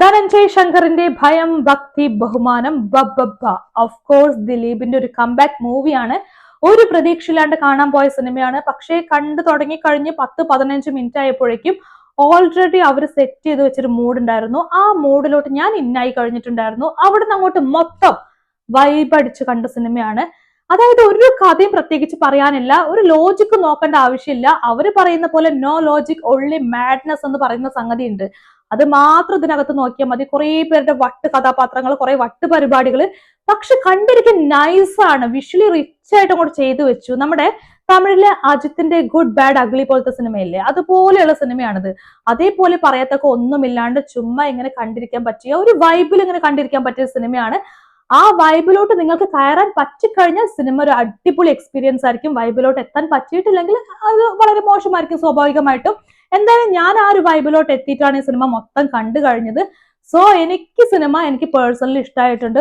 ധനഞ്ജയ് ശങ്കറിന്റെ ഭയം ഭക്തി ബഹുമാനം ബബ്ബ ഓഫ് കോഴ്സ് ദിലീപിന്റെ ഒരു കംബാക്ക് മൂവിയാണ്. ഒരു പ്രതീക്ഷയില്ലാണ്ട് കാണാൻ പോയ സിനിമയാണ്. പക്ഷേ കണ്ടു തുടങ്ങി കഴിഞ്ഞ് 10-15 മിനിറ്റ് ആയപ്പോഴേക്കും ഓൾറെഡി അവർ സെറ്റ് ചെയ്ത് വെച്ചൊരു മൂഡ് ഉണ്ടായിരുന്നു. ആ മൂഡിലോട്ട് ഞാൻ ഇന്നായി കഴിഞ്ഞിട്ടുണ്ടായിരുന്നു. അവിടുന്ന് അങ്ങോട്ട് മൊത്തം വൈബ് അടിച്ച് കണ്ട സിനിമയാണ്. അതായത് ഒരു കഥയും പ്രത്യേകിച്ച് പറയാനില്ല, ഒരു ലോജിക്ക് നോക്കേണ്ട ആവശ്യമില്ല. അവര് പറയുന്ന പോലെ നോ ലോജിക് ഓൺലി മാഡ്നെസ് എന്ന് പറയുന്ന സംഗതി ഉണ്ട്. അത് മാത്രം ഇതിനകത്ത് നോക്കിയാൽ മതി. കുറെ പേരുടെ വട്ട് കഥാപാത്രങ്ങൾ, കുറെ വട്ട് പരിപാടികൾ, പക്ഷെ കണ്ടിരിക്കാൻ നൈസാണ്. വിഷ്വലി റിച്ച് ആയിട്ട് അങ്ങോട്ട് ചെയ്തു വെച്ചു. നമ്മുടെ തമിഴിലെ അജിത്തിന്റെ ഗുഡ് ബാഡ് അഗ്ലി പോലത്തെ സിനിമയില്ലേ, അതുപോലെയുള്ള സിനിമയാണിത്. അതേപോലെ പറയത്തക്ക ഒന്നുമില്ലാണ്ട് ചുമ്മാ ഇങ്ങനെ കണ്ടിരിക്കാൻ പറ്റിയ ഒരു വൈബിൽ ഇങ്ങനെ കണ്ടിരിക്കാൻ പറ്റിയ സിനിമയാണ്. ആ വൈബിലോട്ട് നിങ്ങൾക്ക് കയറാൻ പറ്റിക്കഴിഞ്ഞാൽ സിനിമ ഒരു അടിപൊളി എക്സ്പീരിയൻസ് ആയിരിക്കും. വൈബിലോട്ട് എത്താൻ പറ്റിയിട്ടില്ലെങ്കിൽ അത് വളരെ മോശമായിരിക്കും സ്വാഭാവികമായിട്ടും. എന്തായാലും ഞാൻ ആ ഒരു വൈബിലോട്ട് എത്തിയിട്ടാണ് ഈ സിനിമ മൊത്തം കണ്ടു കഴിഞ്ഞത്. സോ എനിക്ക് പേഴ്സണലി ഇഷ്ടമായിട്ടുണ്ട്.